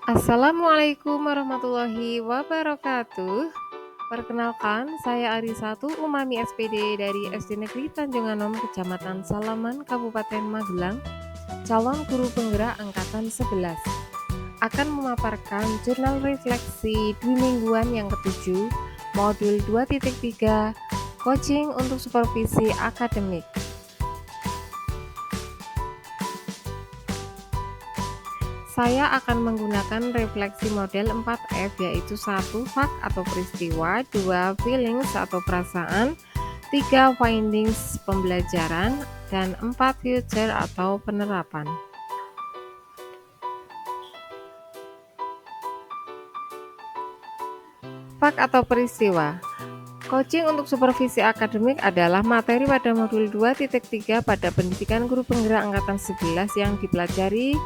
Assalamualaikum warahmatullahi wabarakatuh. Perkenalkan, saya Arisatu Umami SPD dari SD Negeri Tanjung Anom, Kecamatan Salaman, Kabupaten Magelang, calon guru penggerak angkatan 11. Akan memaparkan jurnal refleksi dwi mingguan yang ketujuh, modul 2.3, coaching untuk supervisi akademik. Saya akan menggunakan refleksi model 4F, yaitu 1 fact atau peristiwa, 2 feelings atau perasaan, 3 findings pembelajaran, dan 4 future atau penerapan. Fact atau peristiwa. Coaching untuk supervisi akademik adalah materi pada modul 2.3 pada pendidikan guru penggerak angkatan 11 yang dipelajari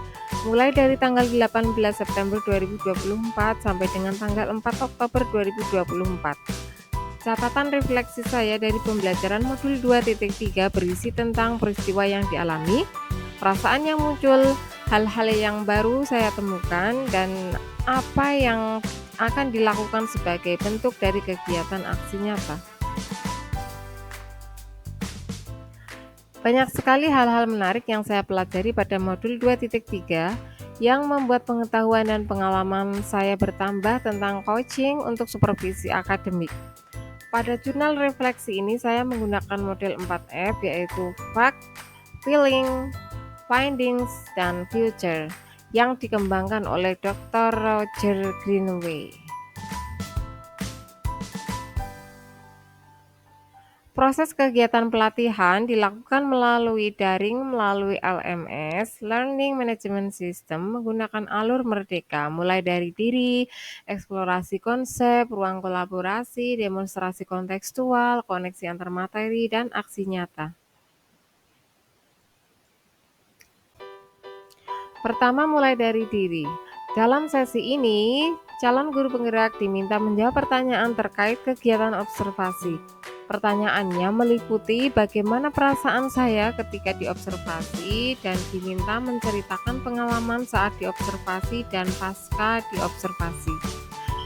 mulai dari tanggal 18 September 2024 sampai dengan tanggal 4 Oktober 2024. Catatan refleksi saya dari pembelajaran modul 2.3 berisi tentang peristiwa yang dialami, perasaan yang muncul, hal-hal yang baru saya temukan, dan apa yang akan dilakukan sebagai bentuk dari kegiatan aksi nyata. Banyak sekali hal-hal menarik yang saya pelajari pada modul 2.3 yang membuat pengetahuan dan pengalaman saya bertambah tentang coaching untuk supervisi akademik. Pada jurnal refleksi ini saya menggunakan model 4F, yaitu fact, feeling, findings, dan future yang dikembangkan oleh Dr. Roger Greenaway. Proses kegiatan pelatihan dilakukan melalui daring melalui LMS, Learning Management System, menggunakan alur merdeka, mulai dari diri, eksplorasi konsep, ruang kolaborasi, demonstrasi kontekstual, koneksi antar materi, dan aksi nyata. Pertama, mulai dari diri. Dalam sesi ini, calon guru penggerak diminta menjawab pertanyaan terkait kegiatan observasi. Pertanyaannya meliputi bagaimana perasaan saya ketika diobservasi dan diminta menceritakan pengalaman saat diobservasi dan pasca diobservasi.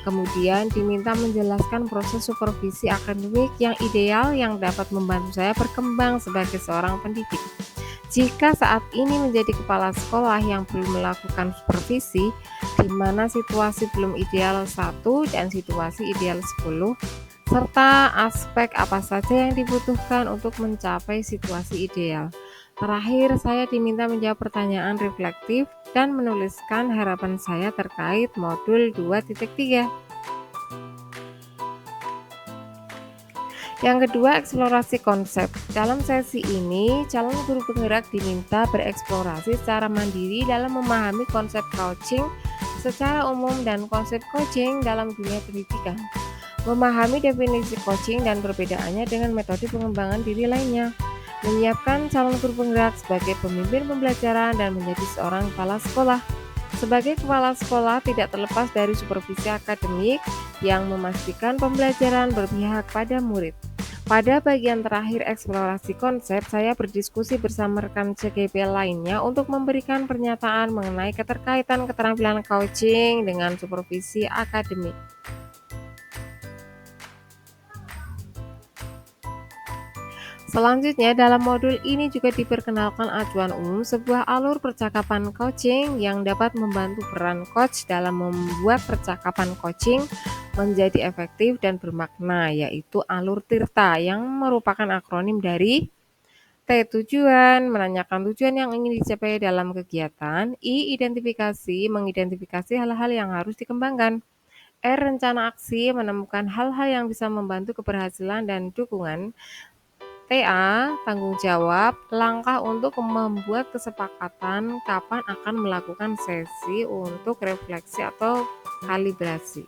Kemudian diminta menjelaskan proses supervisi akademik yang ideal yang dapat membantu saya berkembang sebagai seorang pendidik. Jika saat ini menjadi kepala sekolah yang belum melakukan supervisi, di mana situasi belum ideal 1 dan situasi ideal 10, serta aspek apa saja yang dibutuhkan untuk mencapai situasi ideal. Terakhir, saya diminta menjawab pertanyaan reflektif dan menuliskan harapan saya terkait modul 2.3. Yang kedua, eksplorasi konsep. Dalam sesi ini, calon guru penggerak diminta bereksplorasi secara mandiri dalam memahami konsep coaching secara umum dan konsep coaching dalam dunia pendidikan. Memahami definisi coaching dan perbedaannya dengan metode pengembangan diri lainnya. Menyiapkan calon guru penggerak sebagai pemimpin pembelajaran dan menjadi seorang kepala sekolah. Sebagai kepala sekolah tidak terlepas dari supervisi akademik yang memastikan pembelajaran berpihak pada murid. Pada bagian terakhir eksplorasi konsep, saya berdiskusi bersama rekan CGP lainnya untuk memberikan pernyataan mengenai keterkaitan keterampilan coaching dengan supervisi akademik. Selanjutnya, dalam modul ini juga diperkenalkan acuan umum, sebuah alur percakapan coaching yang dapat membantu peran coach dalam membuat percakapan coaching menjadi efektif dan bermakna, yaitu alur TIRTA yang merupakan akronim dari T. Tujuan, menanyakan tujuan yang ingin dicapai dalam kegiatan. I. Identifikasi, mengidentifikasi hal-hal yang harus dikembangkan. R. Rencana aksi, menemukan hal-hal yang bisa membantu keberhasilan dan dukungan. TA, tanggung jawab, langkah untuk membuat kesepakatan kapan akan melakukan sesi untuk refleksi atau kalibrasi.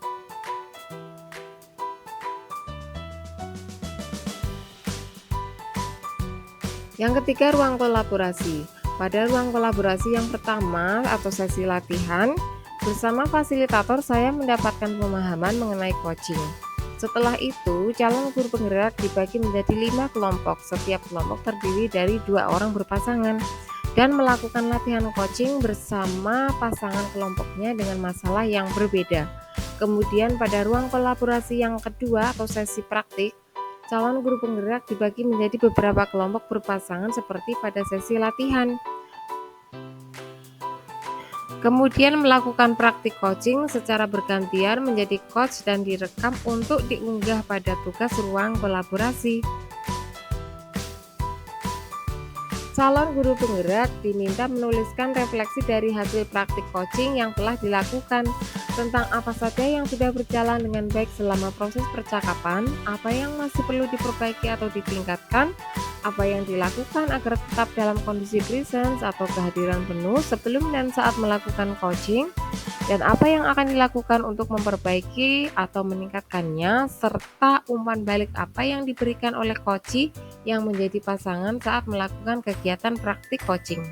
Yang ketiga, ruang kolaborasi. Pada ruang kolaborasi yang pertama atau sesi latihan, bersama fasilitator saya mendapatkan pemahaman mengenai coaching. Setelah itu, calon guru penggerak dibagi menjadi 5 kelompok. Setiap kelompok terdiri dari 2 orang berpasangan. dan melakukan latihan coaching bersama pasangan kelompoknya dengan masalah yang berbeda. Kemudian pada ruang kolaborasi yang kedua atau sesi praktik, calon guru penggerak dibagi menjadi beberapa kelompok berpasangan seperti pada sesi latihan. Kemudian melakukan praktik coaching secara bergantian menjadi coach dan direkam untuk diunggah pada tugas ruang kolaborasi. Calon guru penggerak diminta menuliskan refleksi dari hasil praktik coaching yang telah dilakukan, tentang apa saja yang sudah berjalan dengan baik selama proses percakapan, apa yang masih perlu diperbaiki atau ditingkatkan, apa yang dilakukan agar tetap dalam kondisi presence atau kehadiran penuh sebelum dan saat melakukan coaching, dan apa yang akan dilakukan untuk memperbaiki atau meningkatkannya, serta umpan balik apa yang diberikan oleh coachee yang menjadi pasangan saat melakukan kegiatan praktik coaching.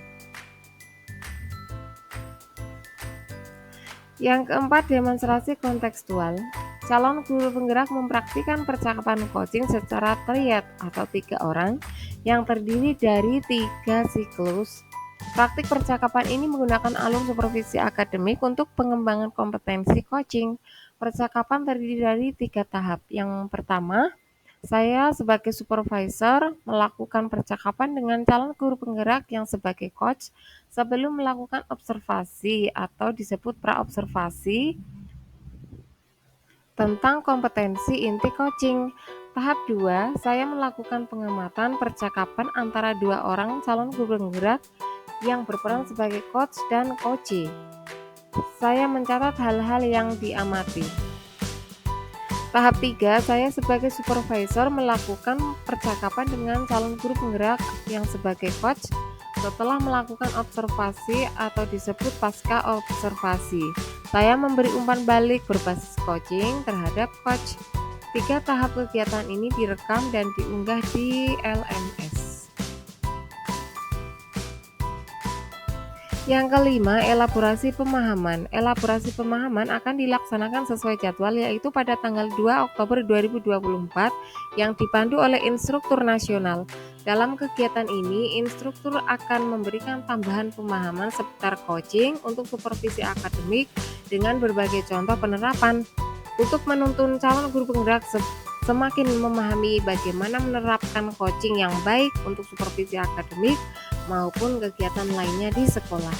Yang keempat, demonstrasi kontekstual. Calon guru penggerak mempraktikkan percakapan coaching secara triad atau 3 orang yang terdiri dari 3 siklus. Praktik percakapan ini menggunakan alur supervisi akademik untuk pengembangan kompetensi coaching. Percakapan terdiri dari 3 tahap. Yang pertama, saya sebagai supervisor melakukan percakapan dengan calon guru penggerak yang sebagai coach sebelum melakukan observasi atau disebut pra-observasi tentang kompetensi inti coaching. Tahap 2, saya melakukan pengamatan percakapan antara 2 orang calon guru penggerak yang berperan sebagai coach dan coachee. Saya mencatat hal-hal yang diamati. Tahap 3, saya sebagai supervisor melakukan percakapan dengan calon guru penggerak yang sebagai coach setelah melakukan observasi atau disebut pasca observasi. Saya memberi umpan balik berbasis coaching terhadap coach. 3 tahap kegiatan ini direkam dan diunggah di LMS. Yang kelima, elaborasi pemahaman. Elaborasi pemahaman akan dilaksanakan sesuai jadwal, yaitu pada tanggal 2 Oktober 2024 yang dipandu oleh instruktur nasional. Dalam kegiatan ini, instruktur akan memberikan tambahan pemahaman seputar coaching untuk supervisi akademik dengan berbagai contoh penerapan. Untuk menuntun calon guru penggerak semakin memahami bagaimana menerapkan coaching yang baik untuk supervisi akademik maupun kegiatan lainnya di sekolah.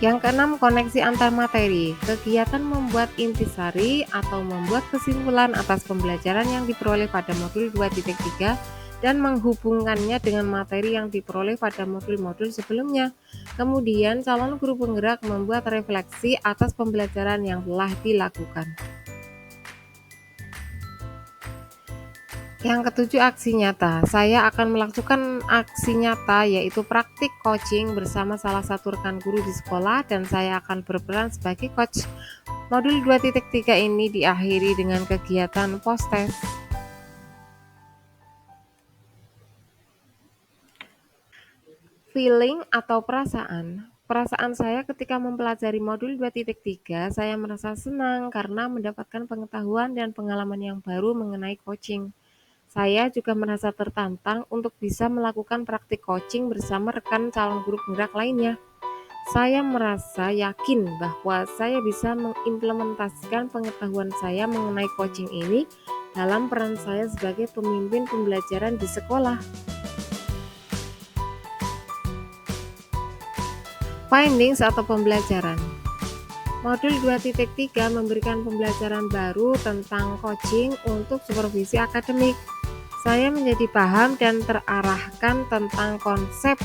Yang keenam, koneksi antar materi. Kegiatan membuat intisari atau membuat kesimpulan atas pembelajaran yang diperoleh pada modul 2.3 dan menghubungkannya dengan materi yang diperoleh pada modul-modul sebelumnya. Kemudian, calon guru penggerak membuat refleksi atas pembelajaran yang telah dilakukan. Yang ketujuh, aksi nyata. Saya akan melakukan aksi nyata, yaitu praktik coaching bersama salah satu rekan guru di sekolah, dan saya akan berperan sebagai coach. Modul 2.3 ini diakhiri dengan kegiatan post-test. Feeling atau perasaan. Perasaan saya ketika mempelajari modul 2.3, saya merasa senang karena mendapatkan pengetahuan dan pengalaman yang baru mengenai coaching. Saya juga merasa tertantang untuk bisa melakukan praktik coaching bersama rekan calon guru penggerak lainnya. Saya merasa yakin bahwa saya bisa mengimplementasikan pengetahuan saya mengenai coaching ini dalam peran saya sebagai pemimpin pembelajaran di sekolah. Findings atau pembelajaran. Modul 2.3 memberikan pembelajaran baru tentang coaching untuk supervisi akademik. Saya menjadi paham dan terarahkan tentang konsep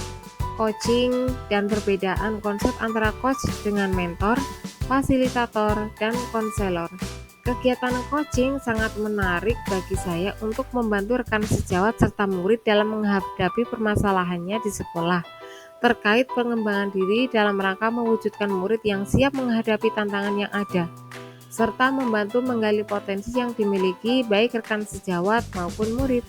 coaching dan perbedaan konsep antara coach dengan mentor, fasilitator, dan konselor. Kegiatan coaching sangat menarik bagi saya untuk membantu rekan sejawat serta murid dalam menghadapi permasalahannya di sekolah terkait pengembangan diri dalam rangka mewujudkan murid yang siap menghadapi tantangan yang ada, serta membantu menggali potensi yang dimiliki baik rekan sejawat maupun murid.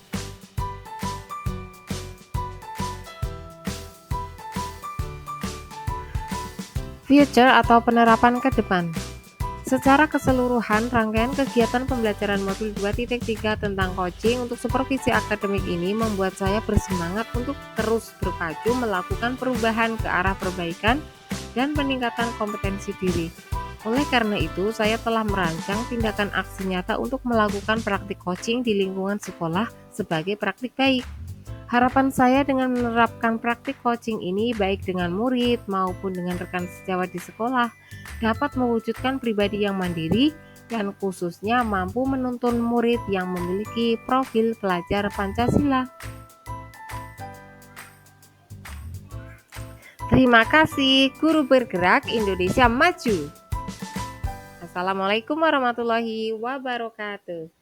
Future atau penerapan ke depan. Secara keseluruhan, rangkaian kegiatan pembelajaran modul 2.3 tentang coaching untuk supervisi akademik ini membuat saya bersemangat untuk terus berpacu melakukan perubahan ke arah perbaikan dan peningkatan kompetensi diri. Oleh karena itu, saya telah merancang tindakan aksi nyata untuk melakukan praktik coaching di lingkungan sekolah sebagai praktik baik. Harapan saya dengan menerapkan praktik coaching ini baik dengan murid maupun dengan rekan sejawat di sekolah dapat mewujudkan pribadi yang mandiri dan khususnya mampu menuntun murid yang memiliki profil pelajar Pancasila. Terima kasih, Guru Bergerak Indonesia Maju. Assalamualaikum warahmatullahi wabarakatuh.